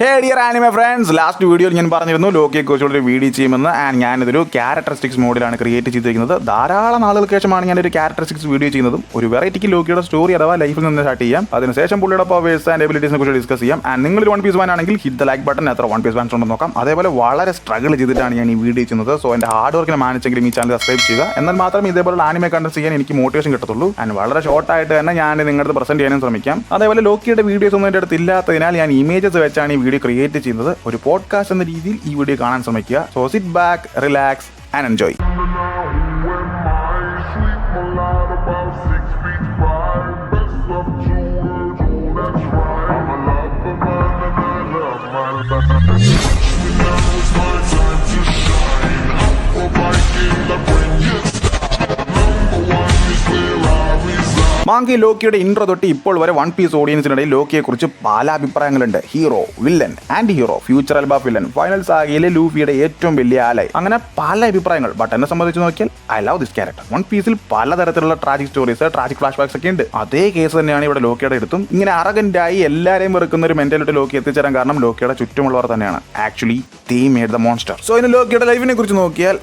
ഹേ dear anime friends, last വീഡിയോയിൽ ഞാൻ പറഞ്ഞിരുന്നു ലോക്കിയെ കുറിച്ചുള്ളൊരു വീഡിയോ ചെയ്യുമെന്ന്. ആൻഡ് ഞാനിതൊരു ക്യാരക്ടറിസ്റ്റിക്സ് മോഡിലാണ് ക്രിയേറ്റ് ചെയ്തിരിക്കുന്നത്. ധാരാളം നാളുകൾക്ക് ശേഷമാണ് ഞാനൊരു ക്യാരക്ടറിസ്റ്റിക്സ് വീഡിയോ ചെയ്യുന്നതും. ഒരു വെറൈറ്റിക്ക് ലോക്കിയുടെ സ്റ്റോറി അഥവാ ലൈഫിൽ നിന്ന് സ്റ്റാർട്ട് ചെയ്യാം. അതിനുശേഷം പുള്ളിയുടെ പവേഴ്സ് ആൻഡ് എബിലിറ്റീസിനെ കുറിച്ച് ഡിസ്കസ് ചെയ്യാം. ആൻഡ് നിങ്ങൾ വൺ പീസ് ഫാൻ ആണെങ്കിൽ ഹിറ്റ് ദ ലൈക്ക് ബട്ടൺ. എത്ര വൺ പീസ് ഫാൻസ് ഉണ്ടെന്ന് നോക്കാം. അതേപോലെ വളരെ സ്ട്രഗിൾ ചെയ്തിട്ടാണ് ഞാൻ ഈ വീഡിയോ ചെയ്യുന്നത്. സോ എൻ്റെ ഹാർഡ് വർക്കിനെ മാനിച്ചെങ്കിലും ഈ ചാനൽ സബ്സ്ക്രൈബ് ചെയ്യുക. എന്നാൽ മാത്രമേ ഇതേപോലെ ആനിമേ കണ്ടന്റ് ചെയ്യാൻ എനിക്ക് മോട്ടിവേഷൻ കിട്ടത്തുള്ളൂ. ആൻഡ് വളരെ ഷോർട്ടായിട്ട് തന്നെ ഞാൻ നിങ്ങളുടെ പ്രസന്റ് ചെയ്യാനും ശ്രമിക്കാം. അതേപോലെ ലോക്കിയുടെ വീഡിയോസ് ഒന്നും എൻ്റെ അടുത്ത് ഇല്ലാത്തതിനാൽ ഞാൻ ഇമേജസ് വെച്ചാണ് ഈ വീഡിയോ ക്രിയേറ്റ് ചെയ്യുന്നത്. ഒരു പോഡ്കാസ്റ്റ് എന്ന രീതിയിൽ ഈ വീഡിയോ കാണാൻ ശ്രമിക്കുക. So sit back, relax and enjoy. Monkey ലോക്കിയുടെ ഇൻട്രോ തൊട്ട് ഇപ്പോൾ വരെ വൺ പീസ് ഓഡിയൻസിനിടയിൽ ലോക്കിയെ കുറിച്ച് പല അഭിപ്രായങ്ങളുണ്ട്. Hero, villain, anti hero, future Elbaf villain, final സാഗയിലെ ലൂഫിയുടെ ഏറ്റവും വലിയ ആലൈ, അങ്ങനെ പല അഭിപ്രായങ്ങൾ. ബട്ട് എന്നെ സംബന്ധിച്ച് നോക്കിയാൽ I love this character. One പീസിൽ പലതരത്തിലുള്ള tragic stories, tragic flash backs ഒക്കെ ഉണ്ട്. അതേ കേസ് തന്നെയാണ് ഇവിടെ ലോക്കിയുടെ എടുത്തും. ഇങ്ങനെ അറഗന്റായി എല്ലാവരെയും വെറുക്കുന്ന ഒരു മെന്റാലിറ്റി ലോക്കി എത്തിച്ചേരാൻ കാരണം ലോക്കിയുടെ ചുറ്റുമുള്ളവർ തന്നെയാണ്. Actually they made the monster. So ഇനി ലോക്കിയുടെ ലൈഫിനെ കുറിച്ച് നോക്കിയാൽ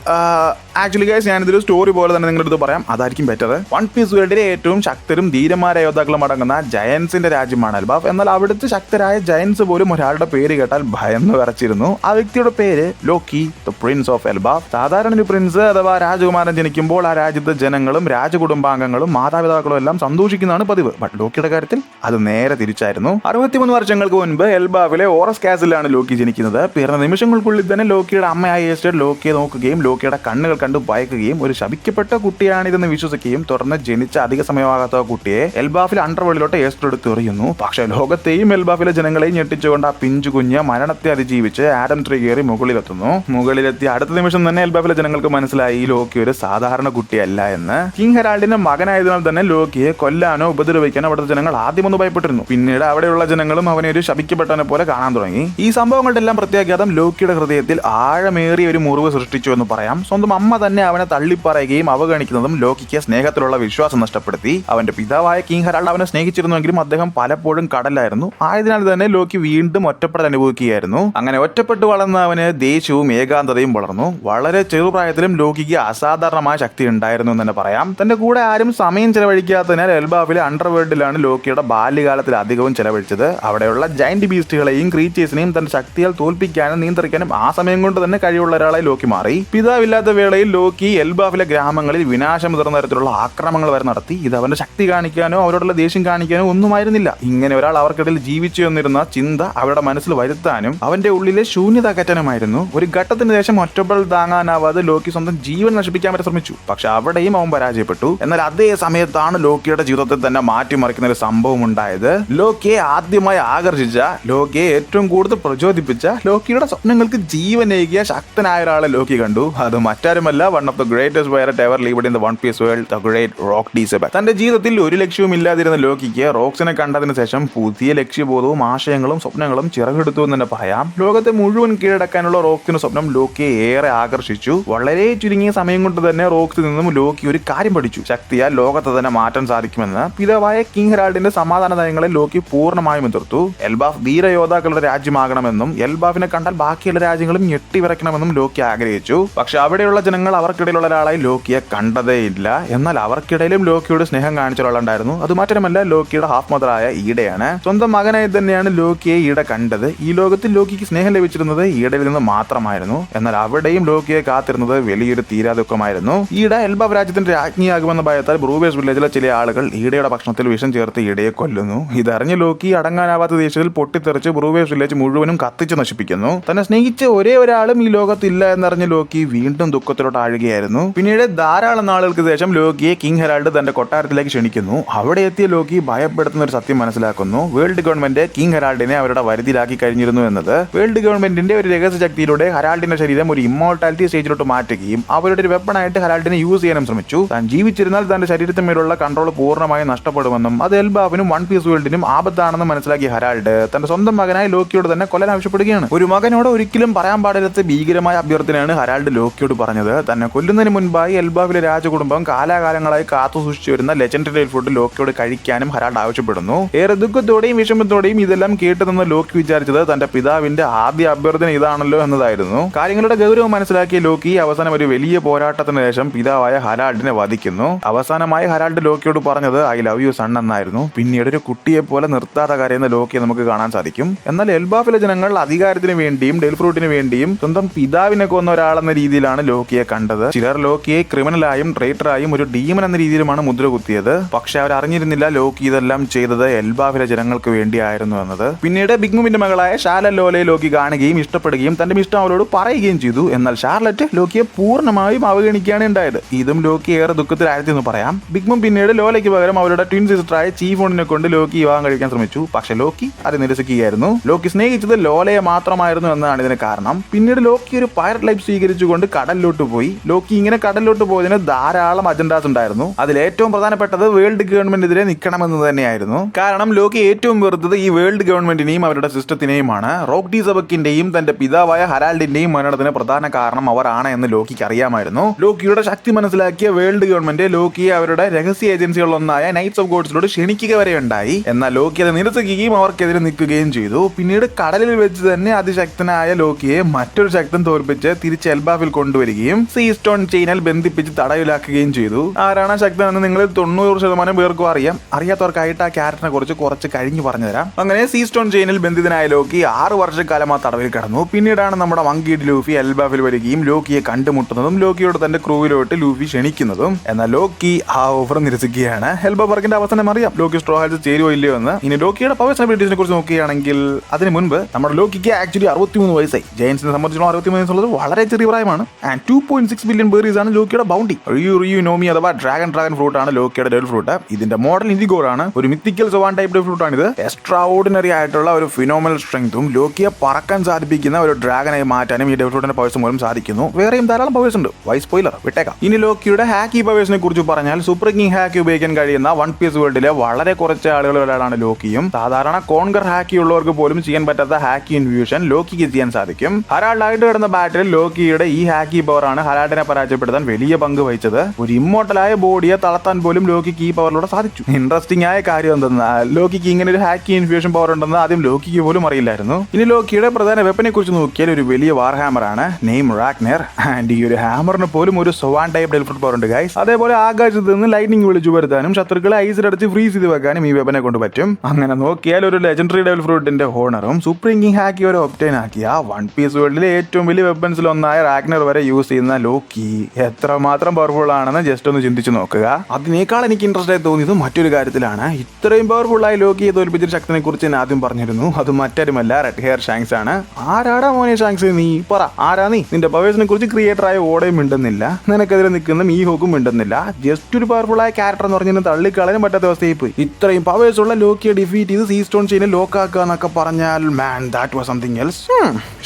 ആക്ച്വലി ഗൈസ് ഞാനിതൊരു സ്റ്റോറി പോലെ തന്നെ നിങ്ങളുടെ അടുത്ത് പറയാം. അതായിരിക്കും ബെറ്റർ. വൺ പീസ് വേൾഡിലെ ഏറ്റവും ശക്തരും ധീരന്മാരായ യോദ്ധാക്കളും അടങ്ങുന്ന ജയൻസിന്റെ രാജ്യമാണ് എൽബാഫ്. എന്നാൽ അവിടുത്തെ ശക്തരായ ജയൻസ് പോലും ഒരാളുടെ പേര് കേട്ടാൽ ഭയന്ന് വിറച്ചിരുന്നു. ആ വ്യക്തിയുടെ പേര് ലോക്കി, ദ പ്രിൻസ് ഓഫ് എൽബാഫ്. സാധാരണ ഒരു പ്രിൻസ് അഥവാ രാജകുമാരൻ ജനിക്കുമ്പോൾ ആ രാജ്യത്തെ ജനങ്ങളും രാജകുടുംബാംഗങ്ങളും മാതാപിതാക്കളും എല്ലാം സന്തോഷിക്കുന്നതാണ് പതിവ്. ബട്ട് ലോക്കിയുടെ കാര്യത്തിൽ അത് നേരെ തിരിച്ചായിരുന്നു. 63 വർഷങ്ങൾക്ക് മുൻപ് എൽബാഫിലെ ഓറസ് കാസിലാണ് ലോക്കി ജനിക്കുന്നത്. പിറന്ന നിമിഷങ്ങൾക്കുള്ളിൽ തന്നെ ലോക്കിയുടെ അമ്മയായ ഏസ്റ്റർ ലോക്കിയെ നോക്കുകയും ലോക്കിയുടെ കണ്ണുകൾ കണ്ട് ഭയക്കുകയും ഒരു ശപിക്കപ്പെട്ട കുട്ടിയാണിതെന്ന് വിശ്വസിക്കുകയും തുടർന്ന് ജനിച്ച അധിക സമയമാകാത്ത കുട്ടിയെ എൽബാഫിലെ അണ്ടർവേൾഡിലോട്ട് ഏസ്റ്റർ എടുത്ത് എറിയുന്നു. പക്ഷേ ലോകത്തെയും എൽബാഫിലെ ജനങ്ങളെയും ഞെട്ടിച്ചുകൊണ്ട് ആ പിഞ്ചു കുഞ്ഞ് മരണത്തെ അതിജീവിച്ച് ആഡം ട്രീ കയറി മുകളിലെത്തുന്നു. മുകളിലെത്തി അടുത്ത നിമിഷം തന്നെ എൽബാഫിലെ ജനങ്ങൾക്ക് മനസ്സിലായി ലോക്കി ഒരു സാധാരണ കുട്ടിയല്ല എന്ന്. കിങ് ഹെറാൾഡിന്റെ മകനായതിനാൽ തന്നെ ലോക്കിയെ കൊല്ലാനോ ഉപദ്രവിക്കാനോ അവിടുത്തെ ജനങ്ങൾ ആദ്യം ഒന്ന് ഭയപ്പെട്ടിരുന്നു. പിന്നീട് അവിടെയുള്ള ജനങ്ങളും അവനെ ഒരു ശപിക്കപ്പെട്ടവനെ പോലെ കാണാൻ തുടങ്ങി. ഈ സംഭവങ്ങളുടെ എല്ലാം പ്രത്യാഘാതം ലോക്കിയുടെ ഹൃദയത്തിൽ ആഴമേറിയ ഒരു മുറിവ് സൃഷ്ടിച്ചു എന്ന് പറയാം. സ്വന്തം അമ്മ തന്നെ അവനെ തള്ളിപ്പറയുകയും അവഗണിക്കുന്നതും ലോക്കിക്ക് സ്നേഹത്തിലുള്ള വിശ്വാസം നഷ്ടപ്പെടുത്തി. അവന്റെ പിതാവായ കിങ് ഹെറാൾഡ് അവനെ സ്നേഹിച്ചിരുന്നുവെങ്കിലും അദ്ദേഹം പലപ്പോഴും കടലായിരുന്നു. ആയതിനാൽ തന്നെ ലോക്കി വീണ്ടും ഒറ്റപ്പെടൽ അനുഭവിക്കുകയായിരുന്നു. അങ്ങനെ ഒറ്റപ്പെട്ടു വളർന്ന അവന് ദേഷ്യവും ഏകാന്തതയും വളർന്നു. വളരെ ചെറുപ്രായത്തിലും ലോക്കിക്ക് അസാധാരണമായ ശക്തി ഉണ്ടായിരുന്നു എന്ന് തന്നെ പറയാം. തന്റെ കൂടെ ആരും സമയം ചെലവഴിക്കാത്തതിനാൽ എൽബാഫിലെ അണ്ടർവേൾഡിലാണ് ലോക്കിയുടെ ബാല്യകാലത്തിൽ അധികവും ചെലവഴിച്ചത്. അവിടെയുള്ള ജയന്റ് ബീസ്റ്റുകളെയും ക്രീച്ചേഴ്സിനെയും തന്റെ ശക്തിയാൽ തോൽപ്പിക്കാനും നിയന്ത്രിക്കാനും ആ സമയം കൊണ്ട് തന്നെ കഴിവുള്ള ഒരാളായി ലോക്കി മാറി. പിതാവില്ലാത്ത വേളയിൽ ലോക്കി എൽബാഫിലെ ഗ്രാമങ്ങളിൽ വിനാശം മുതിർന്ന തരത്തിലുള്ള ആക്രമണങ്ങൾ വരെ നടത്തി. ഇത് അവന്റെ ശക്തി കാണിക്കാനോ അവരോടുള്ള ദേഷ്യം കാണിക്കാനോ ഒന്നുമായിരുന്നില്ല. ഇങ്ങനെ ഒരാൾ അവർക്കിടയിൽ ജീവിച്ചു എന്നിരുന്ന ചിന്ത അവരുടെ മനസ്സിൽ വരുത്താനും അവന്റെ ഉള്ളിലെ ശൂന്യത അകറ്റാനുമായിരുന്നു. ഒരു ഘട്ടത്തിന് ശേഷം ഒറ്റപ്പെടൽ താങ്ങാനാവാതെ ലോക്കി സ്വന്തം ജീവൻ നശിപ്പിക്കാൻ വരെ ശ്രമിച്ചു. പക്ഷെ അവിടെയും അവൻ പരാജയപ്പെട്ടു. എന്നാൽ അതേ സമയത്താണ് ലോക്കിയുടെ ജീവിതത്തിൽ തന്നെ മാറ്റിമറിക്കുന്ന ഒരു സംഭവം ഉണ്ടായത്. ലോക്കിയെ ആദ്യമായി ആകർഷിച്ച, ലോക്കിയെ ഏറ്റവും കൂടുതൽ പ്രചോദിപ്പിച്ച, ലോക്കിയുടെ സ്വപ്നങ്ങൾക്ക് ജീവനേകിയ ശക്തനായ ഒരാളെ ലോക്കി കണ്ടു. അത് മറ്റാരുമല്ല, one of the greatest pirate ever lived in the One Piece world, the great rock D Xebec. തന്റെ ജീവിതത്തിൽ ഒരു ലക്ഷ്യവും ഇല്ലാതിരുന്ന ലോക്കിക്ക് റോക്സിനെ കണ്ടതിന് ശേഷം പുതിയ ലക്ഷ്യബോധവും ആശയങ്ങളും സ്വപ്നങ്ങളും ചിറകെടുത്തു എന്ന് തന്നെ പറയാം. ലോകത്തെ മുഴുവൻ കീഴടക്കാനുള്ള റോക്സിന്റെ സ്വപ്നം ലോക്കിയെ ഏറെ ആകർഷിച്ചു. വളരെ ചുരുങ്ങിയ സമയം കൊണ്ട് തന്നെ റോക്സിൽ നിന്നും ലോക്കി ഒരു കാര്യം പഠിച്ചു. ശക്തിയാൽ ലോകത്തെ തന്നെ മാറ്റാൻ സാധിക്കുമെന്ന്. പിതാവായ കിങ് ഹെറാൾഡിന്റെ സമാധാന നയങ്ങളെ ലോക്കി പൂർണ്ണമായും എതിർത്തു. എൽബാഫ് ധീരയോദ്ധാക്കളുടെ രാജ്യമാകണമെന്നും എൽബാഫിനെ കണ്ടാൽ ബാക്കിയുള്ള രാജ്യങ്ങളും ഞെട്ടിവിറയ്ക്കണമെന്നും ലോക്കി ആഗ്രഹിച്ചു. പക്ഷെ അവിടെയുള്ള ജനങ്ങൾ അവർക്കിടയിലുള്ള ഒരാളായി ലോക്കിയെ കണ്ടതേയില്ല. എന്നാൽ അവർക്കിടയിലും ലോക്കിയോട് സ്നേഹം കാണിച്ച ഒരാളുണ്ടായിരുന്നു. അത് മറ്റൊന്നുമല്ല, ലോക്കിയുടെ ഹാഫ് മദറായ ഈഡയാണ്. സ്വന്തം മകനായി തന്നെയാണ് ലോക്കിയെ ഈഡ കണ്ടത്. ഈ ലോകത്തിൽ ലോക്കിക്ക് സ്നേഹം ലഭിച്ചിരുന്നത് ഈഡയിൽ നിന്ന് മാത്രമായിരുന്നു. എന്നാൽ അവിടെയും ലോക്കിയെ കാത്തിരുന്നത് വലിയൊരു തീരാദുഃഖമായിരുന്നു. ഈഡ എൽബാഫ് രാജ്യത്തിന്റെ രാജ്ഞിയാകുമെന്ന ഭയത്താൽ ബ്രൂവേഴ്സ് വില്ലേജിലെ ചില ആളുകൾ ഈഡയുടെ ഭക്ഷണത്തിൽ വിഷം ചേർത്ത് ഈഡയെ കൊല്ലുന്നു. ഇതറിഞ്ഞ് ലോക്കി അടങ്ങാനാവാത്ത ദേഷ്യത്തിൽ പൊട്ടിത്തെറിച്ച് ബ്രൂവേഴ്സ് വില്ലേജ് മുഴുവനും കത്തിച്ച് നശിപ്പിക്കുന്നു. തന്നെ സ്നേഹിച്ച ഒരേ ഒരാളും ഈ ലോകത്തില്ല എന്നറിഞ്ഞ് ലോക്കി വീണ്ടും ദുഃഖത്തിലോട്ട് ആഴുകയായിരുന്നു. പിന്നീട് ധാരാളം നാളുകൾക്ക് ശേഷം ലോക്കിയെ കിങ് ഹെറാൾഡ് തന്റെ കൊട്ടാരത്തിലേക്ക് ക്ഷണിക്കുന്നു. അവിടെ എത്തിയ ലോക്കി ഭയപ്പെടുത്തുന്ന ഒരു സത്യം മനസ്സിലാക്കുന്നു. വേൾഡ് ഗവൺമെന്റ് കിങ് ഹെറാൾഡിനെ അവരുടെ വരുതിയിലാക്കി കഴിഞ്ഞിരുന്നു എന്നത്. വേൾഡ് ഗവൺമെന്റിന്റെ ഒരു രഹസ്യ ശക്തിയിലൂടെ ഹെറാൾഡിന്റെ ശരീരം ഒരു ഇമ്മോർട്ടാലിറ്റി സ്റ്റേജിലോട്ട് മാറ്റുകയും അവരുടെ ഒരു വെപ്പണായിട്ട് ഹെറാൾഡിനെ യൂസ് ചെയ്യാനും ശ്രമിച്ചു. താൻ ജീവിച്ചിരുന്നാൽ തന്റെ ശരീരത്തിന്മേലുള്ള കൺട്രോൾ പൂർണ്ണമായും നഷ്ടപ്പെടുമെന്നും അത് എൽബാഫിനും വൺ പീസ് വേൾഡിനും ആപത്താണെന്ന് മനസ്സിലാക്കിയ ഹെറാൾഡ് തന്റെ സ്വന്തം മകനായ ലോക്കിയോട് തന്നെ കൊല്ലാൻ ആവശ്യപ്പെടുകയാണ്. ഒരു മകനോട് ഒരിക്കലും പറയാൻ പാടില്ലാത്ത ഭീകരമായ അഭ്യർത്ഥനയാണ് ഹെറാൾഡ് ലോക്കിയോട് പറഞ്ഞത്. തന്നെ കൊല്ലുന്നതിന് മുൻപായി എൽബാവിലെ രാജകുടുംബം കാലാകാലങ്ങളായി കാത്തു സൂക്ഷിച്ചു വരുന്ന ലെജൻഡറി ഫുഡ് ലോക്കിയോട് കഴിക്കാനും ഹരാൾഡ് ആവശ്യപ്പെടുന്നു. ഏറെ ദുഃഖത്തോടെയും വിഷമത്തോടെയും ഇതെല്ലാം കേട്ടുനിന്ന് ലോക്കി വിചാരിച്ചത് തന്റെ പിതാവിന്റെ ആദ്യ അഭ്യർത്ഥന ഇതാണല്ലോ എന്നതായിരുന്നു. കാര്യങ്ങളുടെ ഗൗരവം മനസ്സിലാക്കിയ ലോക്കി അവസാനം ഒരു വലിയ പോരാട്ടത്തിന് ശേഷം പിതാവായ ഹരാൾഡിനെ വധിക്കുന്നു. അവസാനമായി ഹരാൾഡ് ലോക്കിയോട് പറഞ്ഞത് ഐ ലവ് യു സൺ എന്നായിരുന്നു. പിന്നീട് ഒരു കുട്ടിയെ പോലെ നിർത്താതെ കരയുന്ന ലോക്കിയെ നമുക്ക് കാണാൻ സാധിക്കും. എന്നാൽ എൽബാഫിലെ ജനങ്ങൾ അധികാരത്തിന് വേണ്ടിയും ഡെൽഫ്രൂട്ടിന് വേണ്ടിയും സ്വന്തം പിതാവിനെ കൊന്ന ഒരാളെന്ന രീതിയിലാണ് ലോക്കിയെ കണ്ടത്. ചിലർ ലോക്കിയെ ക്രിമിനലായും ട്രേറ്ററായും ഒരു ഡീമൻ എന്ന രീതിയിലുമാണ് മുദ്ര കുത്തിയത്. പക്ഷെ അവർ അറിഞ്ഞിരുന്നില്ല ലോക്കി ഇതെല്ലാം ചെയ്തത് എൽബാഫിലെ ജനങ്ങൾക്ക് വേണ്ടിയായിരുന്നു എന്നത്. പിന്നീട് ബിഗ്മുമിന്റെ മകളായ ഷാർലറ്റ് ലോലയെ ലോക്കി കാണുകയും ഇഷ്ടപ്പെടുകയും തന്റെ ഇഷ്ടം അവളോട് പറയുകയും ചെയ്തു. എന്നാൽ ഷാർലറ്റ് ലോക്കിയെ പൂർണ്ണമായും അവഗണിക്കുകയാണ് ഉണ്ടായത്. ഇതും ലോക്കി ഏറെ ദുഃഖത്തിലായിരുന്നു എന്ന് പറയാം. ബിഗ്മും പിന്നീട് ലോലയ്ക്ക് പകരം അവരുടെ ട്വിൻ സിസ്റ്ററായ ചീഫോണിനെ കൊണ്ട് ലോക്കി വിവാഹം കഴിക്കാൻ ശ്രമിച്ചു. പക്ഷെ ലോക്കി അത് നിരസിക്കുകയായിരുന്നു. ലോക്കി സ്നേഹിച്ചത് ലോലയെ മാത്രമായിരുന്നു എന്നതാണ് ഇതിന് കാരണം. പിന്നീട് ലോക്കി ഒരു പൈററ്റ് ലൈഫ് സ്വീകരിച്ചുകൊണ്ട് കടലിലോട്ട് പോയി. ലോക്കി ഇങ്ങനെ കടലിലോട്ട് പോയതിന് ധാരാളം അജണ്ടാസ് ഉണ്ടായിരുന്നു. അതിൽ ഏറ്റവും പ്രധാനപ്പെട്ടത് വേൾഡ് ഗവൺമെന്റിനെതിരെ നിൽക്കണമെന്ന് തന്നെയായിരുന്നു. കാരണം ലോക്കി ഏറ്റവും വെറുത്തത് ഈ വേൾഡ് ഗവൺമെന്റിനെയും അവരുടെ സിസ്റ്റത്തിനെയുമാണ്. റോക്ക് ഡി സബക്കിന്റെയും തന്റെ പിതാവായ ഹരാൾഡിന്റെയും മരണത്തിന് പ്രധാന കാരണം അവരാണ് എന്ന് ലോക്കിക്ക് അറിയാമായിരുന്നു. ലോക്കിയുടെ ശക്തി മനസ്സിലാക്കിയ വേൾഡ് ഗവൺമെന്റ് ലോക്കിയെ അവരുടെ രഹസ്യ ഏജൻസികളൊന്നായ നൈറ്റ്സ് ഓഫ് ഗോഡ്സിലോട് ക്ഷണിക്കുക വരെ ഉണ്ടായി. എന്നാൽ ലോക്കി അത് നിരസിക്കുകയും അവർക്കെതിരെ നിൽക്കുകയും ചെയ്തു. പിന്നീട് കടലിൽ വെച്ച് തന്നെ അതിശക്തനായ ലോക്കിയെ മറ്റൊരു ശക്തൻ തോൽപ്പിച്ച് തിരിച്ച് എൽബാഫിൽ കൊണ്ടുവരികയും സീ സ്റ്റോൺ ചെയിനിൽ ബന്ധിപ്പിച്ച് തടവിലാക്കുകയും ചെയ്തു. ആരാണ് ശക്തൻ എന്ന് നിങ്ങൾ 90% പേർക്കും അറിയാം. അറിയാത്തവർക്കായിട്ട് ആ ക്യാരക്ടറിനെ കുറിച്ച് കുറച്ച് കഴിഞ്ഞ് പറഞ്ഞുതരാം. അങ്ങനെ സീ സ്റ്റോൺ ചെയിനിൽ ബന്ധിതനായ ലോക്കി 6 വർഷക്കാലം ആ തടവിൽ കിടന്നു. പിന്നീടാണ് നമ്മുടെ മങ്കി ലൂഫി എൽബാഫിൽ വരികയും ലോക്കിയെ കണ്ടുമുട്ടുന്നതും ലോക്കിയോട് തന്റെ ക്രൂവിലോട്ട് ലൂഫി ക്ഷണിക്കുന്നതും. എന്നാൽ ലോക്കി ആ ഓഫർ നിരസിക്കുകയാണ്. എൽബാഫിന്റെ അവസാനം അറിയാം ലോക്കി സ്ട്രോ ഹാറ്റ്സിൽ ചേരുവോ ഇല്ലയോ എന്ന്. ഇനി ലോക്കിയുടെ പവേഴ്സ് അബിലിറ്റീസിനെ കുറിച്ച് നോക്കുകയാണെങ്കിൽ അതിന് മുൻപ് നമ്മുടെ ലോക്കിക്ക് ആക്ച്വലി 63 വയസ്സായി. ജയൻസിനെ സംബന്ധിച്ചിടത്തോളം 63 വയസ്സുള്ളത് വളരെ ചെറിയ പ്രായമാണ്. ആൻഡ് 2.6 ബില്യൺ ബെറീസ് ആണ് ലോക്കിയുടെ ബൗണ്ടി. റിയു നോമി അഥവാ ഡ്രാഗൺ ഫ്രൂട്ട് ആണ് ലോക്കിയുടെ ഡെൽ ഫ്രൂട്ട്. ഇതിന്റെ മോഡൽ ഇൻഡിഗോർ ആണ്. ഒരു മിത്തിക്കൽ സോവാൻ ടൈപ്പ് ഡെൽ ഫ്രൂട്ട് ആണിത്. എക്സ്ട്രാ ഓർഡിനറി ആയിട്ടുള്ള ഒരു ഫിനോമിനൽ സ്ട്രെങ്തും ലോക്കിയെ പറക്കാൻ സാധിപ്പിക്കുന്ന ഒരു ഡ്രാഗനായി മാറ്റാനും ഈ ഡെൽ ഫ്രൂട്ടിന്റെ പവേഴ്സ് മൂലം സാധിക്കുന്നു. വേറെയും ധാരാളം പവേഴ്സ് ഉണ്ട്. വൈസ് സ്പോയിലർ വിട്ടേക്കാം. ഇനി ലോക്കിയുടെ ഹാക്കി പവേഴ്സിനെ കുറിച്ച് പറഞ്ഞാൽ സൂപ്പർ കിങ് ഹാക്കി ഉപയോഗിക്കാൻ കഴിയുന്ന വൺ പീസ് വേൾഡിലെ വളരെ കുറച്ച് ആളുകളാണ് ലോക്കിയും. സാധാരണ കോൺഗർ ഹാക്കി ഉള്ളവർക്ക് പോലും ചെയ്യാൻ പറ്റാത്ത ഹാക്കി ഇൻഫ്യൂഷൻ ലോക്കിക്ക് ചെയ്യാൻ സാധിക്കും. ഹരാൾഡായിട്ട് കിടന്ന ബാറ്റിൽ ലോക്കിയുടെ ഈ ഹാക്കി പവറാണ് ഹരാൾഡിനെ പരാജയപ്പെടുത്താൻ വലിയ പങ്ക് വഹിച്ചത്. ഒരു ഇമ്മോർട്ടലായ ബോഡിയെ തളർത്താൻ പോലും ലോക്കിക്ക് ഈ പവറിലൂടെ സാധിച്ചു. ഇൻട്രസ്റ്റിംഗ് ആയ കാര്യം എന്തെന്നാൽ ലോക്കിക്ക് ഇങ്ങനെ ഒരു ഹാക്കി ഇൻഫ്യൂഷൻ പവർ ഉണ്ടെന്ന് ആദ്യം ലോക്കിക്ക് പോലും അറിയില്ലായിരുന്നു. ഇനി ലോക്കിയുടെ പ്രധാന വെപ്പനെ കുറിച്ച് നോക്കിയാൽ ഒരു വലിയ വാർ ഹാമർ ആണ്, നെയിം റാഗ്നർ. ആൻഡ് ഈ ഒരു ഹാമറിന് പോലും ഒരു സോവാൻ ടൈപ്പ് ഡെൽഫ്രൂട്ട് പവർ ഉണ്ട് ഗൈസ്. അതേപോലെ ആകാശത്ത് നിന്ന് ലൈറ്റിംഗ് വിളിച്ചു വരുത്താനും ശത്രുക്കളെ ഐസിലടച്ച് ഫ്രീസ് ചെയ്ത് വെക്കാനും ഈ വെപ്പനെ കൊണ്ട് പറ്റും. അങ്ങനെ നോക്കിയാൽ ഒരു ലെജൻഡറി ഡെൽ ഫ്രൂട്ടിന്റെ ഹോണറും സുപ്രീം കിങ് ഹാക്കി വരെ ഒബ്റ്റൈൻ ആക്കിയ വൺ പീസ് വേൾഡിലെ ഏറ്റവും വലിയ വെപ്പൻസിൽ ഒന്നായ റാഗ്നർ വരെ യൂസ് ചെയ്യുന്ന ലോക്കി എത്രമാത്രം പവർഫുൾ ആണെന്ന് ജസ്റ്റ് ഒന്ന് ചിന്തിച്ചു നോക്കുക. അതിനേക്കാൾ എനിക്ക് ഇൻട്രസ്റ്റ് ആയി തോന്നിയത് മറ്റൊരു കാര്യത്തിലാണ്. ഇത്രയും പവർഫുൾ ആയ ലോക്കിയെ തോൽപ്പിച്ച ശക്തിനെ കുറിച്ച് ഞാൻ ആദ്യം പറഞ്ഞിരുന്നു. അത് മറ്റാരുമല്ല, റെഡ് ഹെയർ ഷാങ്ക്സ് ആണ്. ആരാടാ മോനെ ഷാങ്ക്സ്? നീ പറ, ആരാ നീ? നിന്റെ പവേഴ്സിനെ കുറിച്ച് ക്രിയേറ്റർ ആയ ഓടയും മിണ്ടുന്നില്ല, നിനക്കെതിരെ നിൽക്കുന്ന മീഹോക്കും മിണ്ടുന്നില്ല. ജസ്റ്റ് ഒരു പവർഫുൾ ആയ ക്യാരക്ടർ എന്ന് പറഞ്ഞാൽ തള്ളിക്കളയാൻ പറ്റാത്ത അവസ്ഥയിൽ പോയി. ഇത്രയും പവേഴ്സ് ഉള്ള ലോക്കിയെ ഡിഫീറ്റ് ചെയ്ത് സീ സ്റ്റോൺ ചെയിനെ ലോക്കാക്കുക എന്നൊക്കെ പറഞ്ഞാൽ man that was something else.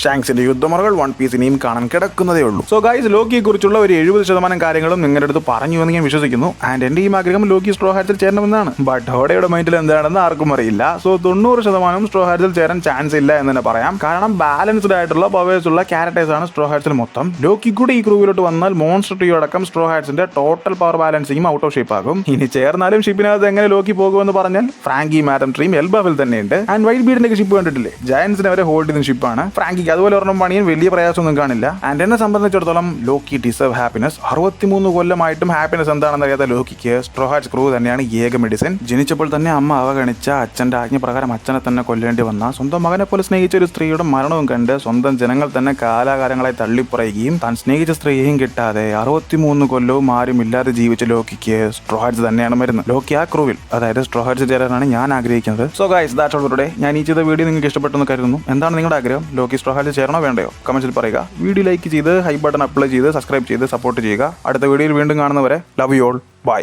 ഷാങ്ക്സിന്റെ യുദ്ധമുറകൾ വൺ പീസ് ഇനിയും കാണാൻ കിടക്കുന്നതേ ഉള്ളൂ. സോ ഗൈസ്, ലോക്കിയെ കുറിച്ചുള്ള ഒരു 70% കാര്യങ്ങളും നിങ്ങളുടെ അടുത്ത് പറഞ്ഞു എന്ന് ഞാൻ വിശ്വസിക്കുന്നു. ആൻഡ് എന്റെ ഈ ആഗ്രഹം ലോക്കി സ്ട്രോ ഹാറ്റ്സിൽ ചേരണമെന്നാണ്. ബട്ട് ഹോഡയുടെ മൈൻഡിൽ എന്താണെന്ന് ആർക്കും അറിയില്ല. സോ 90% സ്ട്രോ ഹാറ്റ്സിൽ ചേരാൻ ചാൻസ് ഇല്ല എന്ന് തന്നെ പറയാം. കാരണം ബാലൻസ്ഡ് ആയിട്ടുള്ള പവേഴ്സ് ഉള്ള ക്യാരക്ടേഴ്സ് ആണ് സ്ട്രോ ഹാറ്റ്സിൽ മൊത്തം. ലോക്കി കൂടി ഈ ക്രൂവിലോട്ട് വന്നാൽ മോൺസ്റ്റർ ട്രീ അടക്കം സ്ട്രോ ഹാറ്റ്സിന്റെ ടോട്ടൽ പവർ ബാലൻസിംഗും ഔട്ട് ഓഫ് ഷേപ്പ് ആകും. ഇനി ചേർന്നാലും ഷിപ്പിനകത്ത് എങ്ങനെ ലോക്കി പോകുമെന്ന് പറഞ്ഞാൽ ഫ്രാങ്കി മാഡം ട്രീം എൽബാഫിൽ തന്നെയുണ്ട്. ആൻഡ് വൈറ്റ് ബീഡിന്റെ ഷിപ്പ് കണ്ടിട്ടില്ലേ? ജയൻസിനെ അവരെ ഹോൾഡ് ചെയ്യുന്ന ഷിപ്പാണ്. ഫ്രാങ്കിക്ക് അതുപോലെ ഒരെണ്ണം പണിയാൻ വലിയ പ്രയാസമൊന്നും കാണില്ല. ആൻഡ് എന്നെ സംബന്ധിച്ചിടത്തോളം ലോക്കി ഡിസേർവ് ഹാപ്പിനെസ്. 63 കൊല്ലമായിട്ടും ഹാപ്പിനെസ് എന്താണെന്ന് അറിയാത്ത ലോക്കിക്ക് സ്ട്രോ ഹാറ്റ്സ് ക്രൂ തന്നെയാണ് ഏക മെഡിസിൻ. ജനിച്ചപ്പോൾ തന്നെ അമ്മ അവഗണിച്ച അച്ഛന്റെ ആജ്ഞ പ്രകാരം അച്ഛനെ തന്നെ കൊല്ലേണ്ടി വന്ന, സ്വന്തം മകനെ പോലെ സ്നേഹിച്ച ഒരു സ്ത്രീയുടെ മരണവും കണ്ട് സ്വന്തം ജനങ്ങൾ തന്നെ കാലാകാലങ്ങളായി തള്ളിപ്പറയുകയും താൻ സ്നേഹിച്ച സ്ത്രീയെയും കിട്ടാതെ 63 കൊല്ലവും ആരും ഇല്ലാതെ ജീവിച്ച ലോക്കിക്ക് സ്ട്രോ ഹാറ്റ്സ് തന്നെയാണ് മരുന്ന്. ലോക്കി ആ ക്രൂവിൽ, അതായത് സ്ട്രോ ഹാറ്റ്സ് ചേരാനാണ് ഞാൻ ആഗ്രഹിക്കുന്നത്. So guys, that's all for today. ഞാൻ ഈ ചെയ്ത വീഡിയോ നിങ്ങൾക്ക് ഇഷ്ടപ്പെട്ടെന്ന് കരുതുന്നു. എന്താണ് നിങ്ങളുടെ ആഗ്രഹം? ലോക്കി സ്ട്രോ ഹാറ്റ്സ് ചേരണോ വേണ്ടയോ? കമന്റ്സിൽ പറയുക. വീഡിയോ ലൈക്ക് ചെയ്ത് ഹൈ ബട്ടൺ അപ്ലൈ ചെയ്ത് സബ്സ്ക്രൈബ് ചെയ്ത് സപ്പോർട്ട് ചെയ്യുക. അടുത്ത വീഡിയോയിൽ വീണ്ടും കാണുന്നവരെ ലവ് യു ഓൾ. ബൈ.